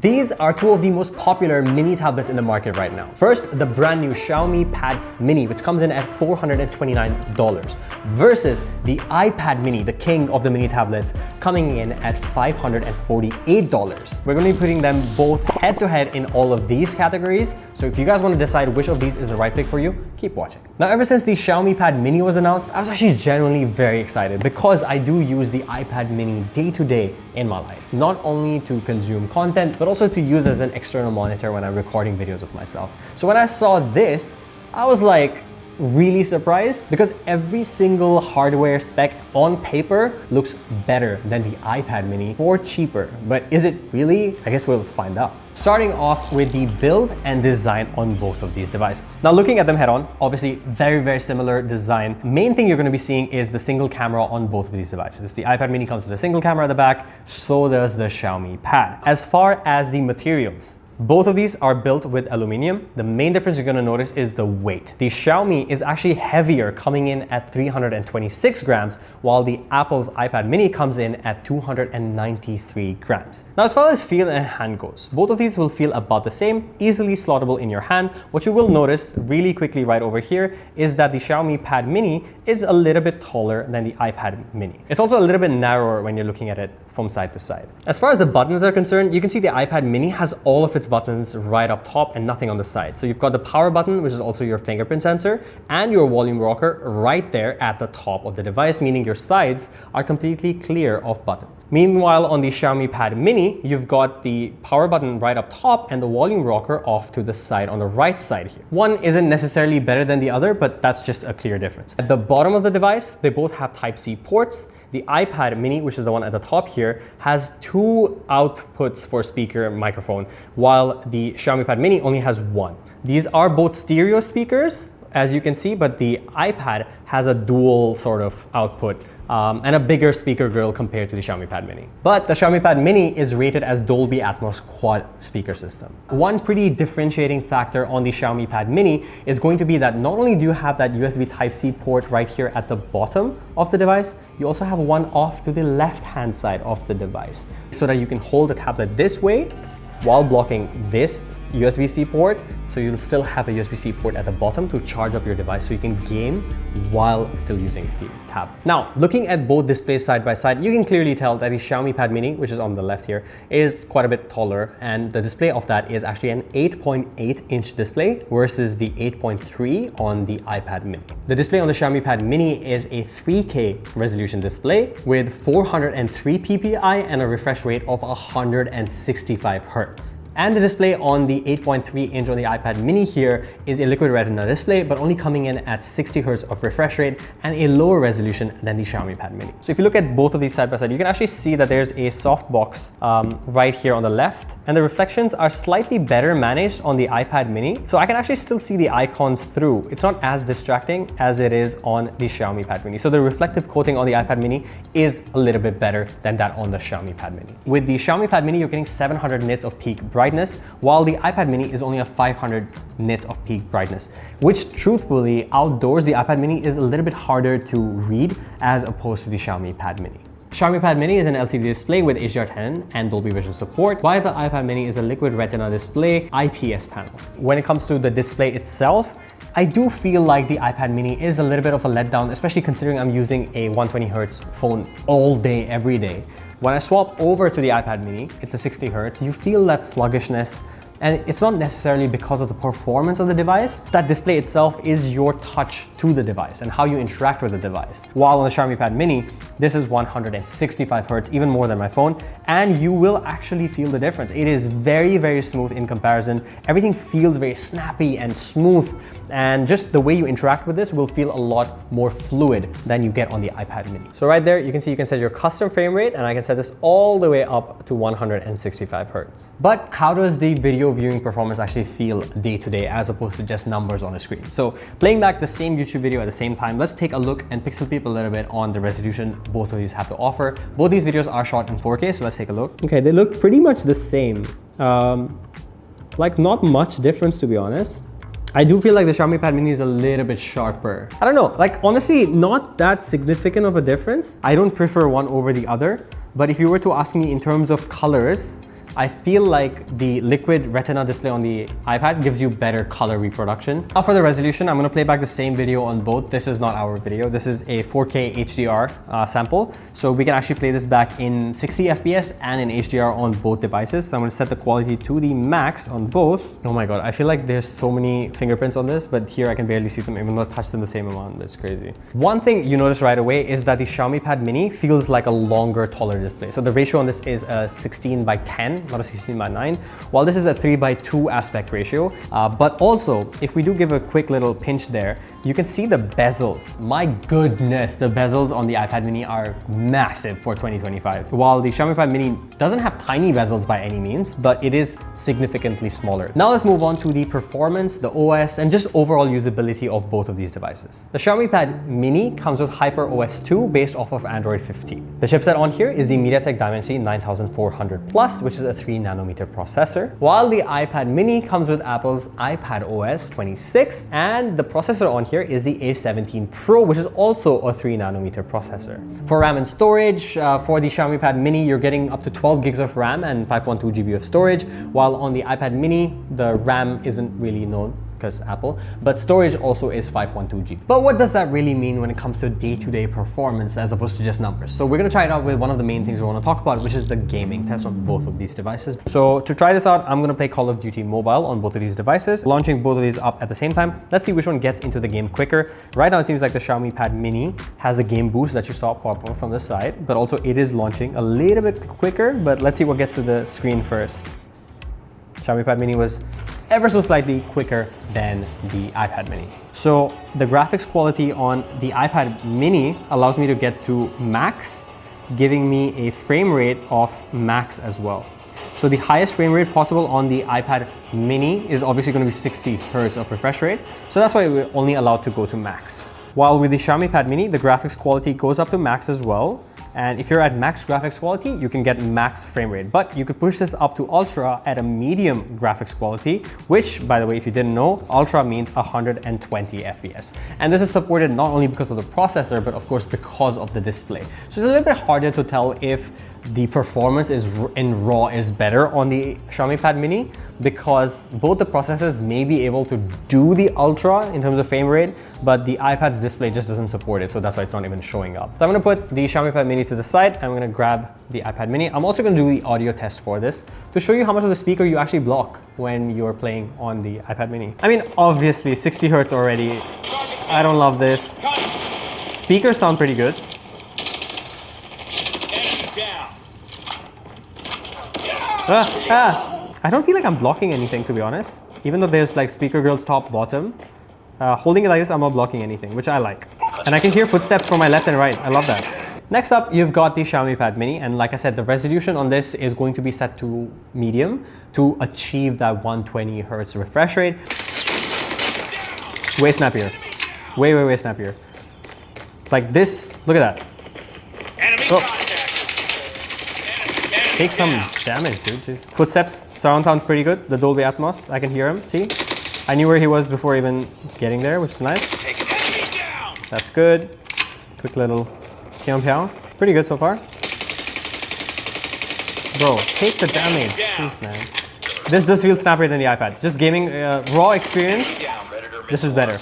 These are two of the most popular mini tablets in the market right now. First, the brand new Xiaomi Pad Mini, which comes in at $429, versus the iPad Mini, the king of the mini tablets, coming in at $548. We're going to be putting them both head to head in all of these categories. So if you guys want to decide which of these is the right pick for you, keep watching. Now, ever since the Xiaomi Pad Mini was announced, I was actually genuinely very excited because I do use the iPad Mini day to day in my life. Not only to consume content, but also to use as an external monitor when I'm recording videos of myself. So when I saw this, I was like really surprised because every single hardware spec on paper looks better than the iPad Mini or cheaper. But is it really? I guess we'll find out. Starting off with the build and design on both of these devices. Now, looking at them head on, obviously very similar design. Main thing you're going to be seeing is the single camera on both of these devices. The iPad Mini comes with a single camera at the back, so does the Xiaomi Pad. As far as the materials, both of these are built with aluminum. The main difference you're going to notice is the weight. The Xiaomi is actually heavier, coming in at 326 grams, while the Apple's iPad Mini comes in at 293 grams. Now, as far as feel and hand goes, both of these will feel about the same, easily slottable in your hand. What you will notice really quickly right over here is that the Xiaomi Pad Mini is a little bit taller than the iPad Mini. It's also a little bit narrower when you're looking at it from side to side. As far as the buttons are concerned, you can see the iPad Mini has all of its buttons right up top and nothing on the side. So you've got the power button, which is also your fingerprint sensor, and your volume rocker right there at the top of the device, meaning your sides are completely clear of buttons. Meanwhile, on the Xiaomi Pad Mini, you've got the power button right up top and the volume rocker off to the side on the right side here. One isn't necessarily better than the other, but that's just a clear difference. At the bottom of the device, they both have Type-C ports. The iPad Mini, which is the one at the top here, has two outputs for speaker and microphone, while the Xiaomi Pad Mini only has one. These are both stereo speakers, as you can see, but the iPad has a dual sort of output and a bigger speaker grill compared to the Xiaomi Pad Mini. But the Xiaomi Pad Mini is rated as Dolby Atmos quad speaker system. One pretty differentiating factor on the Xiaomi Pad Mini is going to be that not only do you have that USB Type-C port right here at the bottom of the device, you also have one off to the left-hand side of the device so that you can hold the tablet this way while blocking this USB-C port, so you'll still have a USB-C port at the bottom to charge up your device so you can game while still using the tab. Now, looking at both displays side by side, you can clearly tell that the Xiaomi Pad Mini, which is on the left here, is quite a bit taller, and the display of that is actually an 8.8-inch display versus the 8.3 on the iPad Mini. The display on the Xiaomi Pad Mini is a 3K resolution display with 403 ppi and a refresh rate of 165 Hz. And the display on the 8.3-inch on the iPad Mini here is a liquid retina display, but only coming in at 60 Hz of refresh rate and a lower resolution than the Xiaomi Pad Mini. So if you look at both of these side by side, you can actually see that there's a softbox right here on the left, and the reflections are slightly better managed on the iPad Mini. So I can actually still see the icons through. It's not as distracting as it is on the Xiaomi Pad Mini. So the reflective coating on the iPad Mini is a little bit better than that on the Xiaomi Pad Mini. With the Xiaomi Pad Mini, you're getting 700 nits of peak brightness, while the iPad Mini is only a 500 nits of peak brightness, which truthfully outdoors the iPad Mini is a little bit harder to read as opposed to the Xiaomi Pad Mini. Xiaomi Pad Mini is an LCD display with HDR10 and Dolby Vision support, while the iPad Mini is a liquid retina display IPS panel. When it comes to the display itself, I do feel like the iPad Mini is a little bit of a letdown, especially considering I'm using a 120Hz phone all day, every day. When I swap over to the iPad Mini, it's a 60 Hz, you feel that sluggishness, and it's not necessarily because of the performance of the device. That display itself is your touch to the device and how you interact with the device. While on the Xiaomi Pad Mini, this is 165 Hz, even more than my phone, and you will actually feel the difference. It is very smooth in comparison. Everything feels very snappy and smooth, and just the way you interact with this will feel a lot more fluid than you get on the iPad Mini. So right there, you can see you can set your custom frame rate, and I can set this all the way up to 165 Hz. But how does the video viewing performance actually feel day to day as opposed to just numbers on a screen? So playing back the same YouTube video at the same time, let's take a look and pixel peep a little bit on the resolution both of these have to offer. Both these videos are shot in 4K, so let's take a look. Okay, they look pretty much the same. Like not much difference, to be honest. I do feel like the Xiaomi Pad Mini is a little bit sharper. I don't know, like honestly, not that significant of a difference. I don't prefer one over the other, but if you were to ask me in terms of colors, I feel like the liquid Retina display on the iPad gives you better color reproduction. Now for the resolution, I'm gonna play back the same video on both. This is not our video. This is a 4K HDR sample. So we can actually play this back in 60 FPS and in HDR on both devices. So I'm gonna set the quality to the max on both. Oh my God, I feel like there's so many fingerprints on this, but here I can barely see them even though I touched them the same amount. That's crazy. One thing you notice right away is that the Xiaomi Pad Mini feels like a longer, taller display. So the ratio on this is a 16:10, not a 16:9, while this is a 3:2 aspect ratio. But also, if we do give a quick little pinch there, you can see the bezels. My goodness, the bezels on the iPad Mini are massive for 2025. While the Xiaomi Pad Mini doesn't have tiny bezels by any means, but it is significantly smaller. Now let's move on to the performance, the OS, and just overall usability of both of these devices. The Xiaomi Pad Mini comes with HyperOS 2 based off of Android 15. The chipset on here is the MediaTek Dimensity 9400 Plus, which is a 3nm processor, while the iPad Mini comes with Apple's iPadOS 26, and the processor on here is the A17 Pro, which is also a 3nm processor. For RAM and storage, for the Xiaomi Pad Mini, you're getting up to 12 gigs of RAM and 512 GB of storage, while on the iPad Mini, the RAM isn't really known because Apple, but storage also is 512 GB. But what does that really mean when it comes to day-to-day performance as opposed to just numbers? So we're gonna try it out with one of the main things we wanna talk about, which is the gaming test on both of these devices. So to try this out, I'm gonna play Call of Duty Mobile on both of these devices, launching both of these up at the same time. Let's see which one gets into the game quicker. Right now, it seems like the Xiaomi Pad Mini has the game boost that you saw pop up from the side, but also it is launching a little bit quicker, but let's see what gets to the screen first. Xiaomi Pad Mini was ever so slightly quicker than the iPad Mini. So the graphics quality on the iPad Mini allows me to get to max, giving me a frame rate of max as well. So the highest frame rate possible on the iPad Mini is obviously going to be 60 Hz of refresh rate. So that's why we're only allowed to go to max. While with the Xiaomi Pad Mini, the graphics quality goes up to max as well. And if you're at max graphics quality, you can get max frame rate, but you could push this up to ultra at a medium graphics quality, which, by the way, if you didn't know, ultra means 120 FPS. And this is supported not only because of the processor, but of course because of the display. So it's a little bit harder to tell if the performance in RAW is better on the Xiaomi Pad Mini, because both the processors may be able to do the ultra in terms of frame rate, but the iPad's display just doesn't support it, so that's why it's not even showing up. So I'm gonna put the Xiaomi Pad Mini to the side, and I'm gonna grab the iPad Mini. I'm also gonna do the audio test for this to show you how much of the speaker you actually block when you're playing on the iPad Mini. I mean, obviously 60 Hz already. I don't love this. Speakers sound pretty good. I don't feel like I'm blocking anything, to be honest. Even though there's like speaker grills top, bottom. Holding it like this, I'm not blocking anything, which I like. And I can hear footsteps from my left and right. I love that. Next up, you've got the Xiaomi Pad Mini. And like I said, the resolution on this is going to be set to medium to achieve that 120 Hz refresh rate. Way snappier. Way snappier. Like this, look at that. Oh. Take some damage, dude. Jeez. Footsteps, surround sound pretty good. The Dolby Atmos, I can hear him. See? I knew where he was before even getting there, which is nice. That's good. Quick little piang piang. Pretty good so far. Bro, take the damage. Jeez, man. This does feel snappier than the iPad. Just gaming, raw experience, this is better.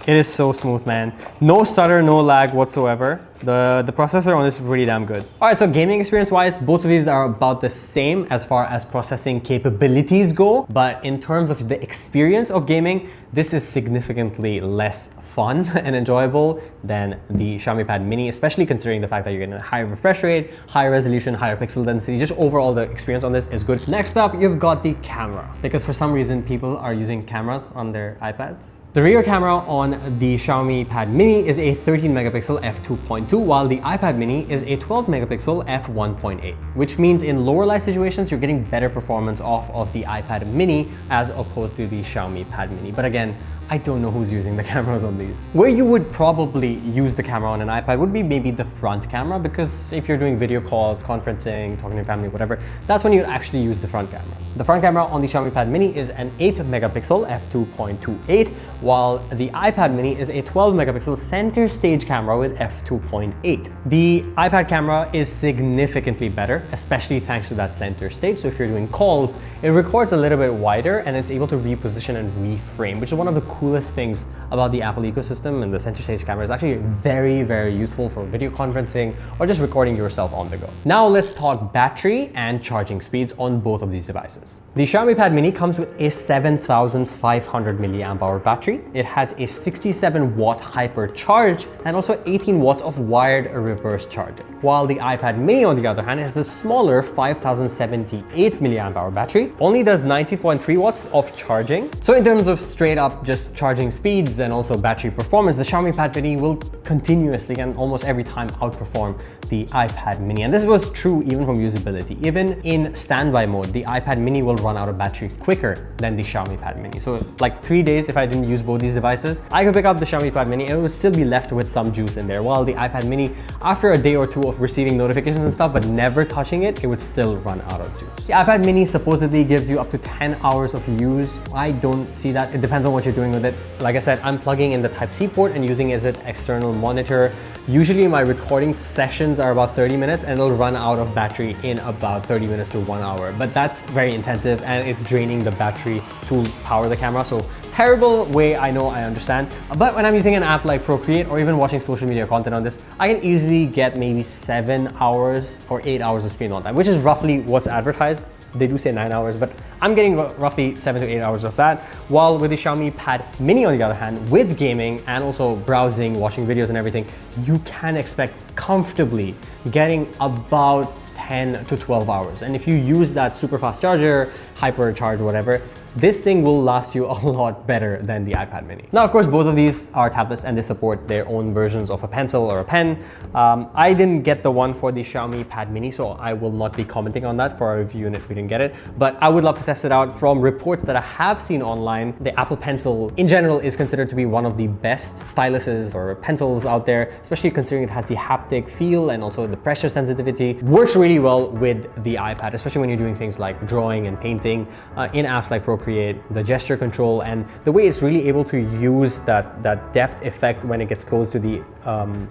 It is so smooth, man. No stutter, no lag whatsoever. The processor on this is pretty damn good. All right, so gaming experience wise, both of these are about the same as far as processing capabilities go. But in terms of the experience of gaming, this is significantly less fun and enjoyable than the Xiaomi Pad Mini, especially considering the fact that you're getting a higher refresh rate, higher resolution, higher pixel density. Just overall, the experience on this is good. Next up, you've got the camera, because for some reason, people are using cameras on their iPads. The rear camera on the Xiaomi Pad Mini is a 13 megapixel f2.2, while the iPad Mini is a 12 megapixel f1.8, which means in lower light situations, you're getting better performance off of the iPad Mini as opposed to the Xiaomi Pad Mini. But again, I don't know who's using the cameras on these. Where you would probably use the camera on an iPad would be maybe the front camera, because if you're doing video calls, conferencing, talking to your family, whatever, that's when you'd actually use the front camera. The front camera on the Xiaomi Pad Mini is an 8 megapixel f2.28, while the iPad Mini is a 12 megapixel center stage camera with f2.8. The iPad camera is significantly better, especially thanks to that center stage. So if you're doing calls, it records a little bit wider and it's able to reposition and reframe, which is one of the coolest things about the Apple ecosystem. And the center stage camera is actually very, very useful for video conferencing or just recording yourself on the go. Now let's talk battery and charging speeds on both of these devices. The Xiaomi Pad Mini comes with a 7,500 milliamp hour battery. It has a 67 watt hypercharge and also 18 watts of wired reverse charging. While the iPad Mini, on the other hand, has a smaller 5,078 milliamp hour battery, only does 90.3 watts of charging. So in terms of straight up just charging speeds and also battery performance, the Xiaomi Pad Mini will continuously and almost every time outperform the iPad Mini. And this was true even from usability. Even in standby mode, the iPad Mini will run out of battery quicker than the Xiaomi Pad Mini. So like 3 days, if I didn't use both these devices, I could pick up the Xiaomi Pad Mini and it would still be left with some juice in there. While the iPad Mini, after a day or two of receiving notifications and stuff, but never touching it, it would still run out of juice. The iPad Mini supposedly gives you up to 10 hours of use. I don't see that. It depends on what you're doing with it. Like I said, I'm plugging in the Type-C port and using it as an external monitor. Usually my recording sessions are about 30 minutes and it'll run out of battery in about 30 minutes to 1 hour. But that's very intensive and it's draining the battery to power the camera. So terrible way, I know, I understand. But when I'm using an app like Procreate or even watching social media content on this, I can easily get maybe 7 hours or 8 hours of screen on time, which is roughly what's advertised. They do say 9 hours, but I'm getting roughly 7 to 8 hours of that. While with the Xiaomi Pad Mini, on the other hand, with gaming and also browsing, watching videos and everything, you can expect comfortably getting about 10 to 12 hours. And if you use that super fast charger, hypercharge, whatever, this thing will last you a lot better than the iPad Mini. Now, of course, both of these are tablets and they support their own versions of a pencil or a pen. I didn't get the one for the Xiaomi Pad Mini, so I will not be commenting on that for our review unit. We didn't get it, but I would love to test it out. From reports that I have seen online, the Apple Pencil in general is considered to be one of the best styluses or pencils out there, especially considering it has the haptic feel and also the pressure sensitivity. Works really well with the iPad, especially when you're doing things like drawing and painting in apps like Procreate, the gesture control, and the way it's really able to use that depth effect when it gets close to the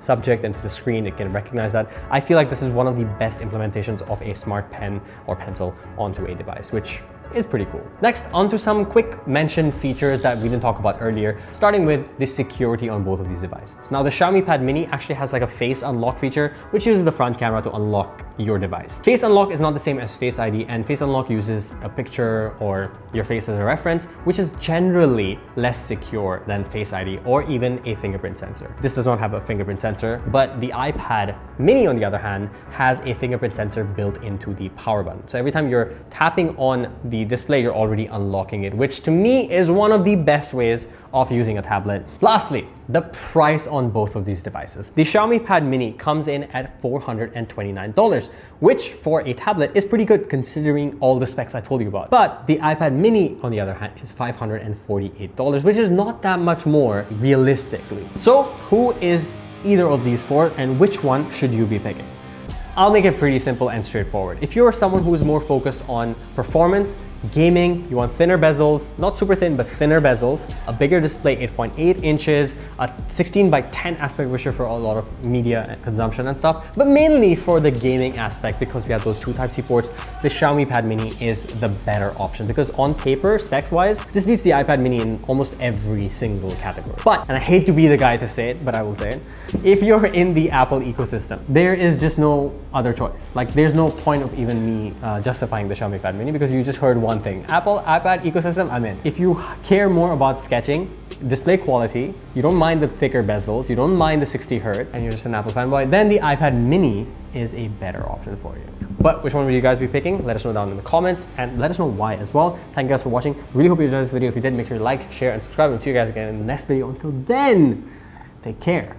subject and to the screen. It can recognize that. I feel like this is one of the best implementations of a smart pen or pencil onto a device, which is pretty cool. Next, onto some quick mentioned features that we didn't talk about earlier, starting with the security on both of these devices. Now, the Xiaomi Pad Mini actually has like a face unlock feature, which uses the front camera to unlock your device. Face unlock is not the same as Face ID, and Face unlock uses a picture or your face as a reference, which is generally less secure than Face ID or even a fingerprint sensor. This does not have a fingerprint sensor, but the iPad Mini, on the other hand, has a fingerprint sensor built into the power button. So every time you're tapping on the display, you're already unlocking it, which to me is one of the best ways of using a tablet. Lastly, the price on both of these devices. The Xiaomi Pad Mini comes in at $429, which for a tablet is pretty good considering all the specs I told you about. But the iPad Mini, on the other hand, is $548, which is not that much more realistically. So who is either of these for, and which one should you be picking? I'll make it pretty simple and straightforward. If you're someone who is more focused on performance, gaming, you want thinner bezels, not super thin, but thinner bezels, a bigger display, 8.8 inches, a 16 by 10 aspect ratio for a lot of media consumption and stuff, but mainly for the gaming aspect, because we have those two Type-C ports, the Xiaomi Pad Mini is the better option, because on paper, specs-wise, this beats the iPad Mini in almost every single category. But, and I hate to be the guy to say it, but I will say it, if you're in the Apple ecosystem, there is just no other choice. Like, there's no point of even me justifying the Xiaomi Pad Mini, because you just heard one thing. Apple iPad ecosystem, I'm in. If you care more about sketching, display quality, you don't mind the thicker bezels, you don't mind the 60 Hz, and you're just an Apple fanboy, then the iPad Mini is a better option for you. But which one will you guys be picking? Let us know down in the comments and let us know why as well. Thank you guys for watching. Really hope you enjoyed this video. If you did, make sure to like, share, and subscribe, and see you guys again in the next video. Until then, take care.